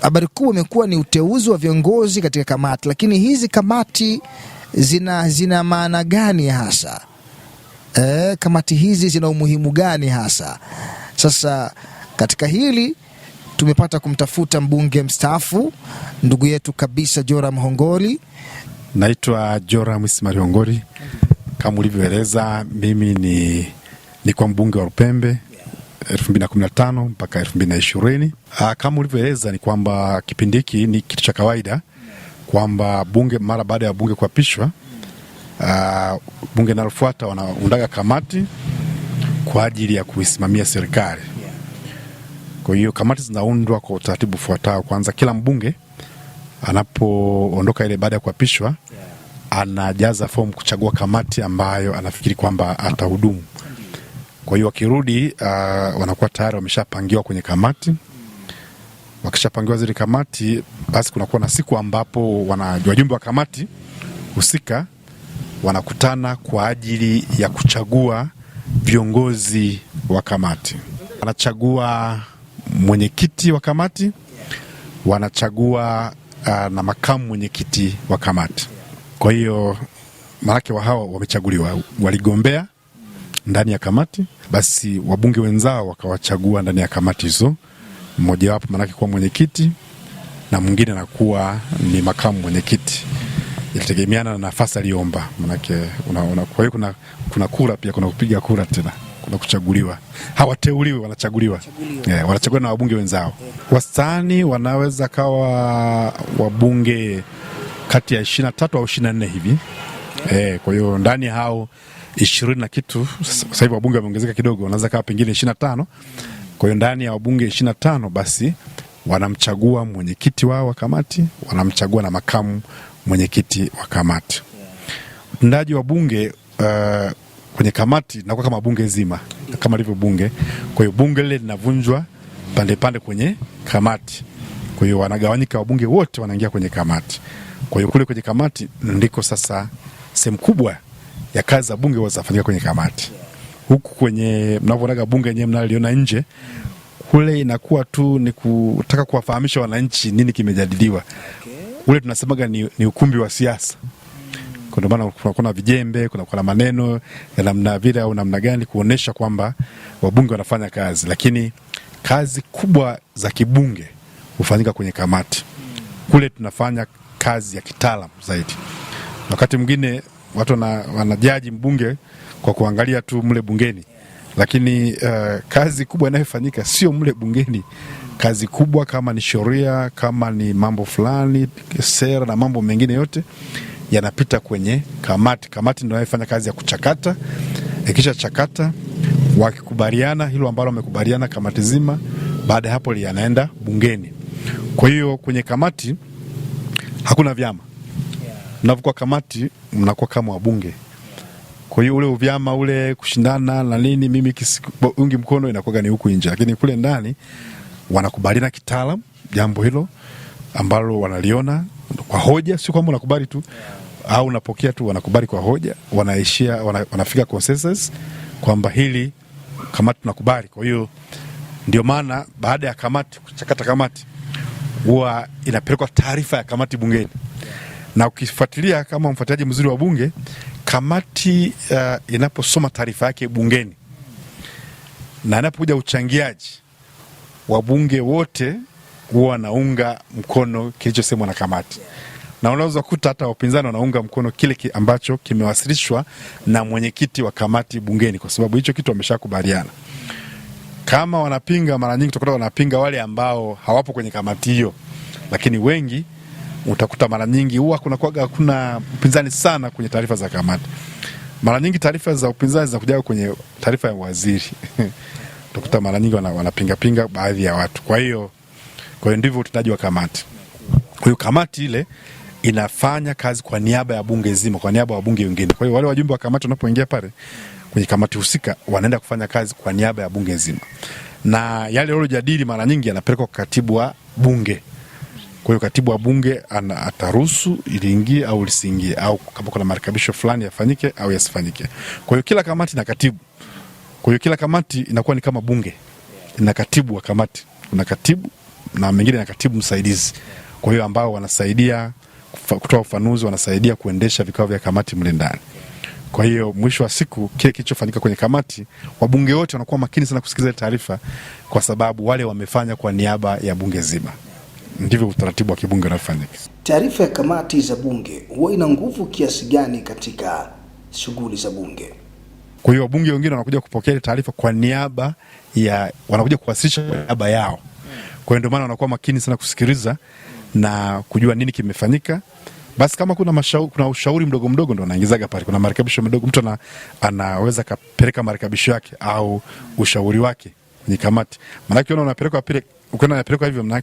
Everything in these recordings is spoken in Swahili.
habari kubwa imekuwa ni uteuzi wa viongozi katika kamati, lakini hizi kamati zina maana gani hasa? Kamati hizi zina umuhimu gani hasa? Sasa katika hili tumepata kumtafuta mbunge mstaafu ndugu yetu kabisa Joram Hongori. Naitwa Joram Ismail Hongori. Kama ulivyoeleza, mimi ni kwa mbunge wa Lupembe 2015 mpaka 2020. Kama ulivyoeleza ni kwamba kipindi hiki ni kitu cha kawaida kwamba bunge mara baada ya bunge kuapishwa, bunge linalofuata wanaundaga kamati kwa ajili ya kuisimamia serikali. Kwa hiyo kamati zinaundwa kwa utaratibu ufuatao. Kwanza, kila mbunge anapoondoka ile baada ya kuapishwa anajaza fomu kuchagua kamati ambayo anafikiri kwamba atahudumu. Kwa hiyo wakirudi wanakuwa tayari wameshapangiwa kwenye kamati. Wakishapangiwa zile kamati, basi kunakuwa na siku ambapo wajumbe wa kamati husika wanakutana kwa ajili ya kuchagua viongozi wa kamati. Wanachagua mwenyekiti wa kamati, wanachagua na makamu mwenyekiti wa kamati. Kwa hiyo maanake wa hao wamechaguliwa, waligombea ndani ya kamati, basi wabunge wenzao wakawachagua ndani ya kamati hizo. Mmoja wapo maanake kuwa mwenyekiti na mwingine anakuwa ni makamu mwenyekiti. Ilitegemeana na nafasi aliomba. Maanake kwa hiyo kuna kura pia, kuna kupiga kura tena, kuna kuchaguliwa. Hawateuliwi, wanachaguliwa. Wanachaguliwa na wabunge wenzao. Wastani wanaweza kawa wabunge kati ya 23 au 24 hivi. Kwa hiyo ndani hao 20 na kitu, sasa hivi wabunge wameongezeka kidogo, wanaweza kawa pengine 25. Kwa hiyo ndani ya wabunge 25 basi wanamchagua mwenyekiti wao wa kamati, wanamchagua na makamu mwenyekiti wa kamati. Utendaji wa bunge kwenye kamati na kama bunge zima kama lilivyo bunge. Kwa hiyo bunge lile linavunjwa pande kwenye kamati. Kwa hiyo wanagawanyika, wabunge wote wanaingia kwenye kamati. Kwa hiyo kule kwenye kamati ndiko sasa sehemu kubwa ya kazi za bunge zinafanyika kwenye kamati. Huku kwenye mnavonaga bunge yenyewe mnaliona nje, kule inakuwa tu ni kutaka kuwafahamisha wananchi nini kimejadiliwa. Ule tunasemaga ni ukumbi wa siasa. Kwa maana kuna vijembe, kuna maneno ya namna vile au namna gani kuonesha kwamba wabunge wanafanya kazi, lakini kazi kubwa za kibunge hufanyika kwenye kamati. Kule tunafanya kazi ya kitaalamu zaidi. Wakati mwingine watu wanajaji mbunge kwa kuangalia tu mle bungeni, lakini kazi kubwa inayofanyika sio mle bungeni. Kazi kubwa kama ni sheria, kama ni mambo fulani, sera na mambo mengine yote yanapita kwenye kamati. Kamati ndio inayofanya kazi ya kuchakata. Ikisha chakata, wakikubaliana hilo ambalo wamekubaliana kamati zima, baada hapo yanaenda bungeni. Kwa hiyo kwenye kamati hakuna vyama. Mnapokuwa kamati mnakuwa kama wabunge. Kwa hiyo ule vyama ule kushindana na nini, mimi ungi mkono inakuwa ni huku nje, lakini kule ndani wanakubaliana kitaalamu jambo hilo ambalo wanaliona kwa hoja, sio kwamba unakubali tu au unapokea tu, wanakubali kwa hoja, wanafika consensus kwamba hili kamati tunakubali. Kwa hiyo ndio maana baada ya kamati kuchakata kamati huwa inapelekwa taarifa ya kamati bungeni. Na ukifuatilia kama mfuatiliaji mzuri wa bunge, kamati inaposoma taarifa yake bungeni na inapokuja uchangiaji, wabunge wote huwa wanaunga mkono kilichosemwa na kamati. Na unaweza kukuta hata wapinzani wanaunga mkono kile ambacho kimewasilishwa na mwenyekiti wa kamati bungeni, kwa sababu hicho kitu wameshakubaliana. Kama wanapinga, mara nyingi utakuta wanapinga wale ambao hawapo kwenye kamati hiyo, lakini wengi utakuta mara nyingi huwa kuna upinzani sana kwenye taarifa za kamati. Mara nyingi taarifa za upinzani zinakuja kwenye taarifa ya waziri. Utakuta mara nyingi wanapinga baadhi ya watu. Kwa hiyo ndivyo utendaji wa kamati. Kwa hiyo kamati ile inafanya kazi kwa niaba ya bunge zima, kwa niaba ya wabunge wengine. Kwa hiyo wale wajumbe wa kamati wanapoingia pale kwenye kamati husika, wanaenda kufanya kazi kwa niaba ya bunge zima. Na yale waliojadili mara nyingi yanapelekwa kwa katibu wa bunge. Kwa hiyo katibu wa bunge ataruhusu iliingie au lisiingie, au kama kuna marekebisho fulani yafanyike au yasifanyike. Kwa hiyo kila kamati na katibu. Kwa hiyo kila kamati inakuwa ni kama bunge, ina katibu wa kamati. Kuna katibu na mengine na katibu msaidizi. Kwa hiyo ambao wanasaidia kutoa ufafanuzi, wanasaidia kuendesha vikao vya kamati mle ndani. Kwa hiyo mwisho wa siku kile kilichofanyika kwenye kamati, wabunge wote wanakuwa makini sana kusikiliza taarifa, kwa sababu wale wamefanya kwa niaba ya bunge zima. Ndivyo utaratibu wa kibunge unafanyika. Taarifa ya kamati za bunge huwa ina nguvu kiasi gani katika shughuli za bunge? Kwa hiyo wabunge wengine wanakuja kupokea taarifa kwa niaba ya, wanakuja kuwasilisha kwa niaba yao. Kwa hiyo ndio maana wanakuwa makini sana kusikiliza na kujua nini kimefanyika. Basi kama kuna ushauri mdogo mdogo ndio anaingizaga pale. Kuna marekebisho mdogo, mtu anaweza kapeleka marekebisho yake au ushauri wake kwenye kamati. Maana unapeleka hivyo, maana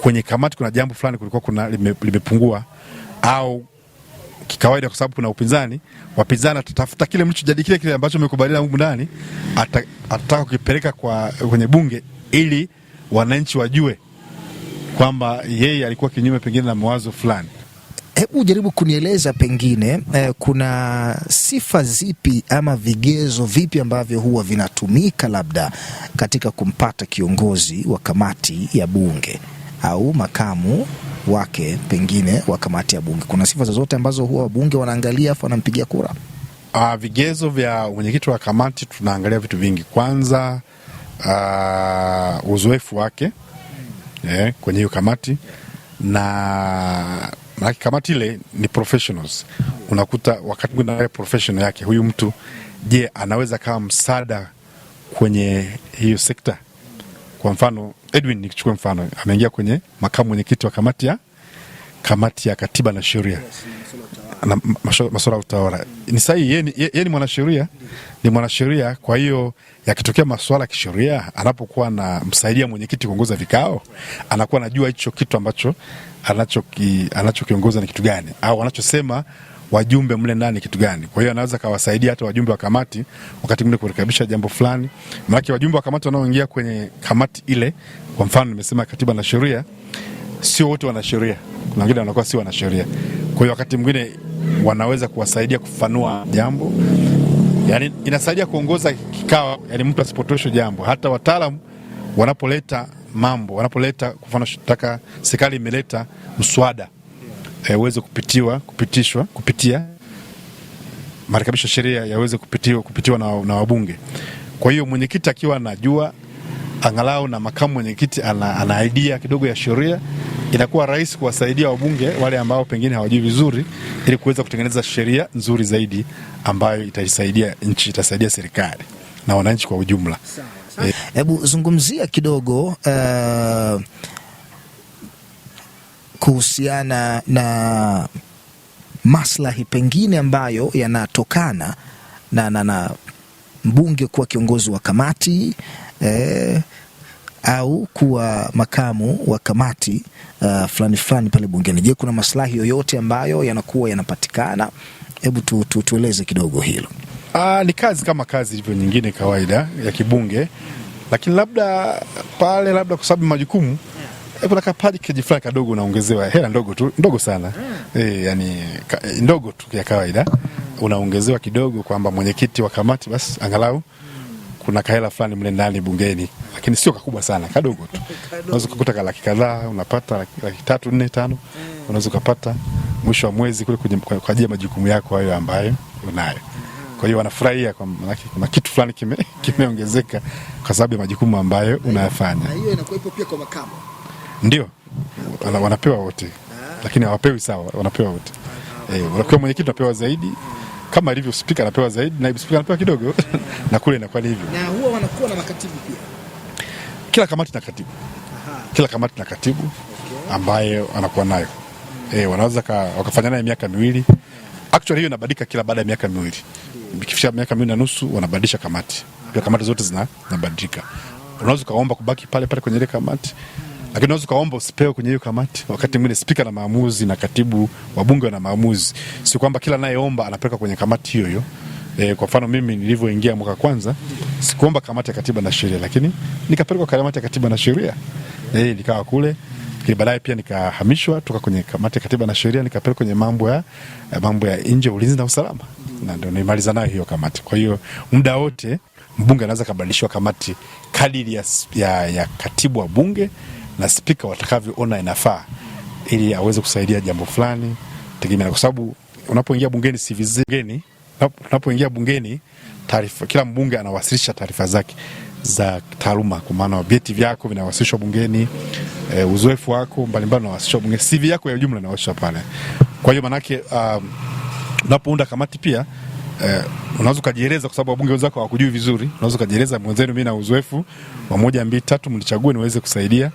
kwenye kamati kuna jambo fulani kulikuwa limepungua au kikawaida, kwa sababu kuna wapinzani atatafuta kile mlichojadili, kile ambacho mmekubaliana huko ndani, atataka kukipeleka kwenye bunge ili wananchi wajue kwamba yeye alikuwa kinyume pengine na mawazo fulani. Hebu jaribu kunieleza pengine kuna sifa zipi ama vigezo vipi ambavyo huwa vinatumika labda katika kumpata kiongozi wa kamati ya bunge au makamu wake pengine wa kamati ya bunge? Kuna sifa zozote ambazo huwa wabunge wanaangalia afu wanampigia kura? Vigezo vya mwenyekiti wa kamati tunaangalia vitu vingi. Kwanza uzoefu wake kwenye hiyo kamati, na kamati ile ni professionals. Unakuta wakati mwingine professional yake huyu mtu, je, anaweza kama msaada kwenye hiyo sekta? Kwa mfano Edwin, nikichukua mfano, ameingia kwenye makamu mwenyekiti wa kamati ya katiba na sheria na masuala ya utawala. Ni sahihi, yeye ni mwanasheria. Kwa hiyo yakitokea masuala ya kisheria, anapokuwa na msaidia mwenyekiti kuongoza vikao, anakuwa anajua hicho kitu ambacho anachokiongoza ni kitu gani, au anachosema wajumbe mle ndani kitu gani. Kwa hiyo anaweza kawasaidia hata wajumbe wa kamati wakati mwingine kurekebisha jambo fulani. Maana wajumbe wa kamati wanaoingia kwenye kamati ile, kwa mfano nimesema katiba na sheria, sio wote wana sheria. Kuna wengine wanakuwa si wana sheria. Kwa hiyo wakati mwingine wanaweza kuwasaidia kufanua jambo. Yaani inasaidia kuongoza kikao, yani mtu asipotoshe jambo. Hata wataalamu wanapoleta kwa mfano serikali imeleta mswada uweze kupitia marekebisho sheria yaweze kupitiwa na wabunge. Kwa hiyo mwenyekiti akiwa anajua angalau na makamu mwenyekiti ana idea kidogo ya sheria, inakuwa rahisi kuwasaidia wabunge wale ambao pengine hawajui vizuri, ili kuweza kutengeneza sheria nzuri zaidi ambayo itasaidia nchi, itasaidia serikali na wananchi kwa ujumla. Hebu zungumzia kidogo kuhusiana na maslahi pengine ambayo yanatokana na mbunge kuwa kiongozi wa kamati au kuwa makamu wa kamati fulani pale bungeni. Je, kuna maslahi yoyote ambayo yanakuwa yanapatikana? Hebu tueleze kidogo hilo. Ni kazi kama kazi hivyo nyingine kawaida ya kibunge, lakini labda kwa sababu majukumu kuna kapaji fulani kadogo unaongezewa hela ndogo sana. Yani ndogo tu ya kawaida unaongezewa kidogo, kwamba mwenyekiti wa kamati basi angalau kuna kahela fulani mle ndani bungeni, lakini sio kakubwa sana, kadogo tu. Unaweza kukuta laki kadhaa, unapata laki 3, 4, 5 unaweza kupata mwisho wa mwezi kule kwa ajili ya majukumu yako hayo ambayo unayo. Kwa hiyo wanafurahia kwa maana kuna kitu fulani kimeongezeka kwa sababu ya majukumu ambayo unayafanya. Na hiyo inakuwa ipo pia kwa makamu. Ndio. Wanapewa wote. Lakini hawapewi sawa, wanapewa wote. Unakuwa mwenyekiti unapewa zaidi, kama ilivyo speaker anapewa zaidi, naibu speaker anapewa kidogo na kule inakuwa ni hivyo. Na huwa wanakuwa na makatibu pia. Kila kamati na katibu. Kila kamati na katibu ambaye anakuwa nayo. Wanaweza wakafanya naye miaka 2. Actually hiyo inabadilika kila baada ya miaka 2. Ikifika miaka 2 na nusu wanabadilisha kamati. Kwa kamati zote zinabadilika. Unaweza kaomba kubaki pale kwenye ile kamati, lakini unaweza kaomba usipewe kwenye hiyo kamati. Wakati mwingine speaker na maamuzi na katibu wabunge na maamuzi, si kwamba kila anayeomba anapeleka kwenye kamati hiyo. Kwa mfano mimi nilivyoingia mwaka kwanza sikuomba kamati ya katiba na sheria, lakini nikapelekwa kamati ya katiba na sheria. Nikawa kule, baadaye pia nikahamishwa toka kwenye kamati ya katiba na sheria nikapelekwa kwenye mambo ya nje, ulinzi na usalama, na ndio nimaliza nayo hiyo kamati. Kwa hiyo muda wote mbunge anaweza kubadilishwa kamati kadiri ya katibu wa bunge na spika watakavyoona inafaa ili aweze kusaidia jambo fulani, tegemea, kwa sababu unapoingia bungeni unapoingia bungeni taarifa, kila mbunge anawasilisha taarifa zake za taaluma, kwa maana vyeti vyako vinawasilishwa bungeni, uzoefu wako mbalimbali unawasilishwa bungeni, CV yako ya jumla inawasilishwa pale. Kwa hiyo manake unapounda kamati pia unaweza kujieleza, kwa sababu wabunge wenzako hawakujui vizuri, unaweza kujieleza, mwenzenu mimi na uzoefu wa 1 2 3, mnichague niweze kusaidia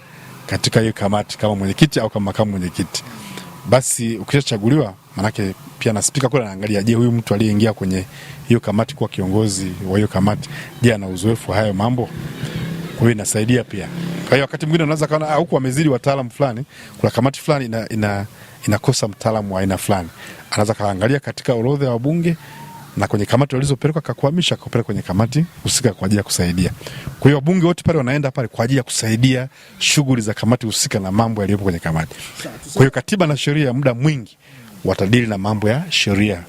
katika hiyo kamati kama mwenyekiti au kama makamu mwenyekiti. Basi ukishachaguliwa, manake pia na spika kule anaangalia, je, huyu mtu aliyeingia kwenye hiyo kamati kuwa kiongozi wa hiyo kamati, je, ana uzoefu hayo mambo? Kwa hiyo inasaidia pia. Kwa hiyo wakati mwingine unaweza kaona huko wamezidi wataalamu fulani, kuna kamati fulani inakosa mtaalamu wa aina fulani, anaweza kaangalia katika orodha ya wabunge na kwenye kamati walizopelekwa akakuhamisha akapeleka kwenye kamati husika kwa ajili ya kusaidia. Kwa hiyo wabunge wote pale wanaenda pale kwa ajili ya kusaidia shughuli za kamati husika na mambo yaliyopo kwenye kamati. Kwa hiyo katiba na sheria muda mwingi watadili na mambo ya sheria.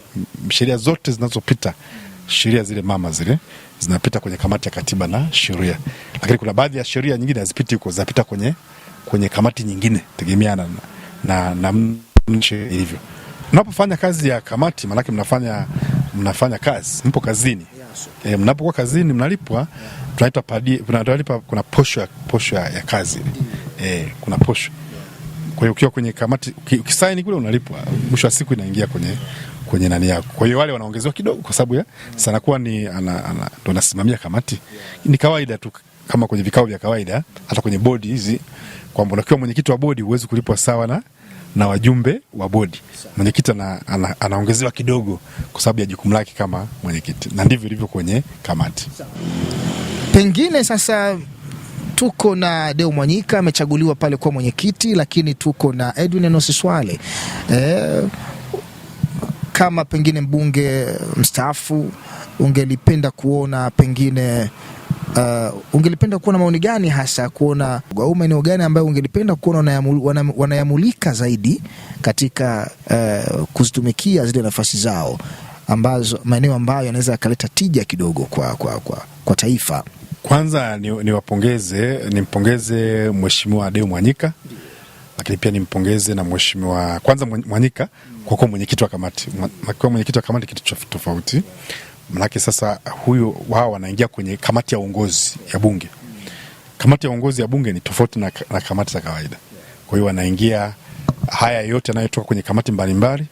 Sheria zote zinazopita, sheria zile mama zile zinapita kwenye kamati ya katiba na sheria. Lakini kuna baadhi ya sheria nyingine hazipiti huko, zinapita kwenye kamati nyingine tegemeana na hivyo. Unapofanya kazi ya kamati, maana mnafanya kazi, mpo kazini. Mnapokuwa kazini mnalipwa, tunalipa, kuna posho ya kazi. Kuna posho. Kwa hiyo ukiwa kwenye kamati, ukisaini kule unalipwa, mwisho wa siku inaingia kwenye nani yako. Kwa hiyo wale wanaongezewa kidogo kwa sababu sana kuwa ni ndo anasimamia kamati. Ni kawaida tu kama kwenye vikao vya kawaida, hata kwenye bodi hizi, kwamba unakiwa mwenyekiti wa bodi huwezi kulipwa sawa na wajumbe wa bodi. Mwenyekiti anaongezewa kidogo kwa sababu ya jukumu lake kama mwenyekiti, na ndivyo ilivyo kwenye kamati. Pengine sasa tuko na Deo Mwanyika amechaguliwa pale kwa mwenyekiti, lakini tuko na Edwin Enos Swale. Kama pengine mbunge mstaafu, ungelipenda kuona maoni gani hasa, kuona au maeneo gani ambayo ungelipenda kuona wanayamulika zaidi katika kuzitumikia zile nafasi zao, ambazo maeneo ambayo yanaweza yakaleta tija kidogo kwa taifa? Kwanza nimpongeze Mheshimiwa Deo Mwanyika, lakini pia nimpongeze na Mheshimiwa kwanza Mwanyika kwa kuwa mwenyekiti wa kamati. Kwa mwenyekiti wa kamati kitu tofauti. Manake sasa wao wanaingia kwenye kamati ya uongozi ya bunge. Kamati ya uongozi ya bunge ni tofauti na kamati za kawaida. Kwa hiyo wanaingia haya yote yanayotoka kwenye kamati mbalimbali,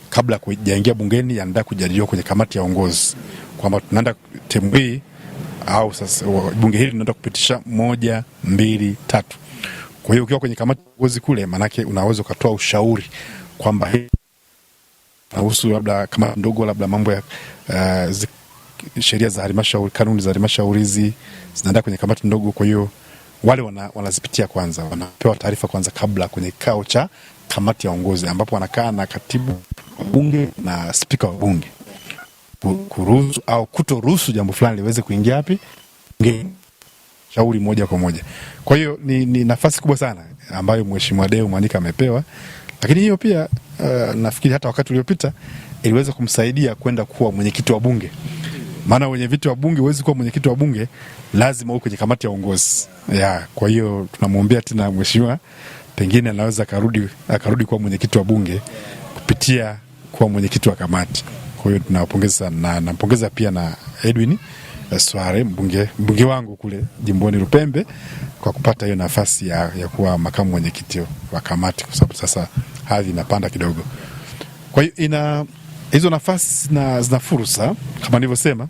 kabla kujaingia bungeni yanaenda kujadiliwa kwenye kamati ya uongozi, kwamba tunaenda temu hii au sasa bunge hili tunaenda kupitisha 1 2 3. Kwa hiyo ukiwa kwenye kamati ya uongozi kule, manake unaweza kutoa ushauri kwamba hii nahusu labda kama ndogo, labda mambo ya sheria za halmashauri, kanuni za halmashauri hizi zinaenda kwenye kamati ndogo. Kwa hiyo wale wanazipitia kwanza, wanapewa taarifa kwanza kabla kwenye kikao cha kamati ya uongozi, ambapo wanakaa na katibu wa bunge na spika wa bunge kuruhusu au kutoruhusu jambo fulani liweze kuingia wapi, shauri moja kwa moja. Kwa hiyo ni nafasi kubwa sana ambayo Mheshimiwa Deo Mwanyika amepewa, lakini hiyo pia nafikiri hata wakati uliopita iliweza kumsaidia kwenda kuwa mwenyekiti wa bunge. Maana wenye viti wa bunge huwezi kuwa mwenyekiti wa bunge, lazima uwe kwenye kamati ya uongozi. Kwa hiyo tunamwombea tena mheshimiwa, pengine anaweza akarudi kuwa mwenyekiti wa bunge kupitia kuwa mwenyekiti wa kamati. Kwa hiyo tunawapongeza sana, na nampongeza pia na Edwin Swale, mbunge wangu kule jimboni Lupembe, kwa kupata hiyo nafasi ya kuwa makamu mwenyekiti wa kamati, kwa sababu sasa hadhi inapanda kidogo. Kwa hiyo hizo nafasi zina fursa, kama nilivyosema,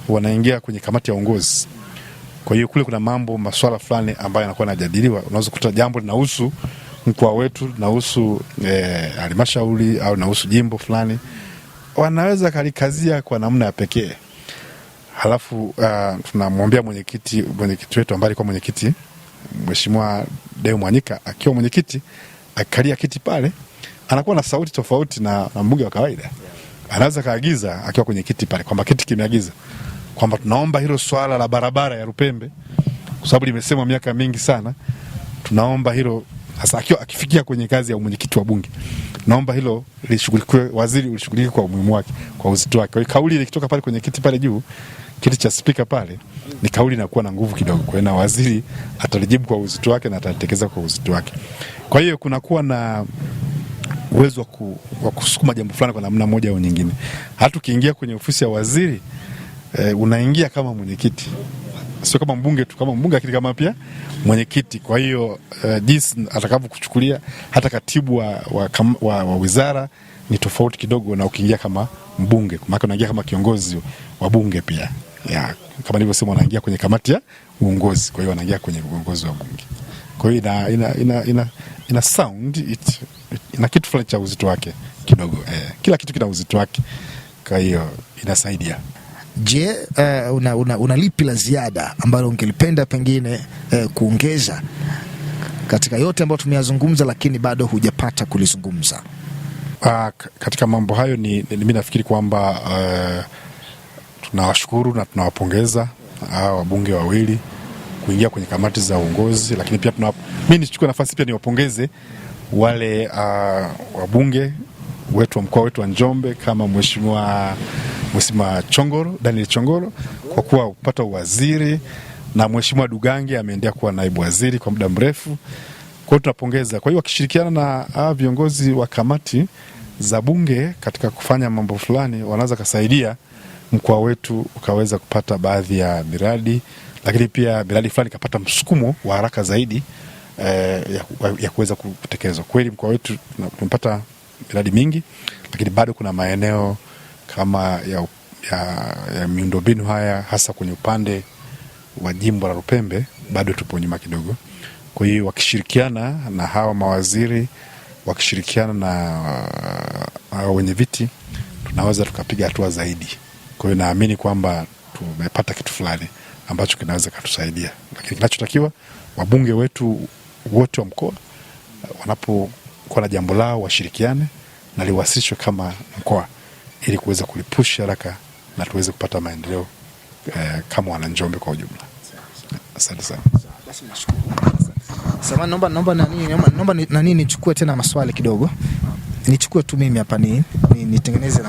wanaingia kwenye kamati ya uongozi. Kwa hiyo kule kuna masuala fulani ambayo yanakuwa yanajadiliwa. Unaweza kukuta jambo linahusu mkoa wetu, linahusu halmashauri au linahusu jimbo fulani, wanaweza kalikazia kwa namna ya pekee. Halafu tunamwombea mwenyekiti wetu ambaye alikuwa mwenyekiti, Mheshimiwa Deo Mwanyika, akiwa mwenyekiti akalia kiti pale, anakuwa na sauti tofauti na mbunge wa kawaida. Anaweza kaagiza akiwa kwenye kiti pale, kwamba kiti kimeagiza kwamba tunaomba hilo swala la barabara ya Lupembe, kwa sababu limesemwa miaka mingi sana, tunaomba hilo sasa. Akifikia kwenye kazi ya mwenyekiti wa bunge, naomba hilo lishughulikiwe, waziri ulishughulikie kwa umuhimu wake, kwa uzito wake. Kwa hiyo kauli ile ikitoka pale kwenye kiti pale juu, kiti cha spika pale, ni kauli inakuwa na nguvu kidogo. Kwa hiyo na waziri atalijibu kwa uzito wake na atatekeleza kwa uzito wake. Kwa hiyo kunakuwa na uwezo wa kusukuma jambo fulani kwa namna moja au nyingine. Hata ukiingia kwenye ofisi ya waziri unaingia kama mwenyekiti, sio kama mbunge tu, kama mbunge lakini kama pia mwenyekiti. Kwa hiyo jinsi atakavyokuchukulia hata katibu wa wizara ni tofauti kidogo na ukiingia kama mbunge, kwa maana unaingia kama kiongozi wa bunge pia. Ya, kama nilivyosema unaingia kwenye kamati ya uongozi, kwa hiyo unaingia kwenye uongozi wa bunge. Kwa hiyo ina sound ina kitu fulani cha uzito wake kidogo. Kila kitu kina uzito wake. Kwa hiyo inasaidia. Je, una lipi la ziada ambalo ungelipenda pengine kuongeza katika yote ambayo tumeyazungumza lakini bado hujapata kulizungumza? Katika mambo hayo mimi nafikiri kwamba tunawashukuru na tunawapongeza hao wabunge wawili kuingia kwenye kamati za uongozi, lakini pia mimi nichukue nafasi pia niwapongeze wale wabunge wetu wa mkoa wetu wa Njombe kama Mheshimiwa Chongoro, Daniel Chongoro, kwa kuwa kupata uwaziri, na Mheshimiwa Dugange ameendelea kuwa naibu waziri kwa muda mrefu. Kwa hiyo tunapongeza. Kwa hiyo wakishirikiana na viongozi wa kamati za bunge katika kufanya mambo fulani, wanaweza kusaidia mkoa wetu ukaweza kupata baadhi ya miradi, lakini pia miradi fulani kapata msukumo wa haraka zaidi ya kuweza kutekelezwa. Kweli mkoa wetu tumepata miradi mingi, lakini bado kuna maeneo kama ya miundombinu haya, hasa kwenye upande wa jimbo la Lupembe bado tupo nyuma kidogo. Kwa hiyo wakishirikiana na hawa mawaziri, wakishirikiana na wenye viti, tunaweza tukapiga hatua zaidi. Kwa hiyo naamini kwamba tumepata kitu fulani ambacho kinaweza kutusaidia. Lakini kinachotakiwa wabunge wetu wote wa mkoa wanapokuwa na jambo lao washirikiane na liwasilishwe kama mkoa ili kuweza kulipusha haraka na tuweze kupata maendeleo kama wana Njombe kwa ujumla. Asante sana. Basi nashukuru. Sasa naomba nichukue tena maswali kidogo. Nichukue tu mimi hapa nitengeneze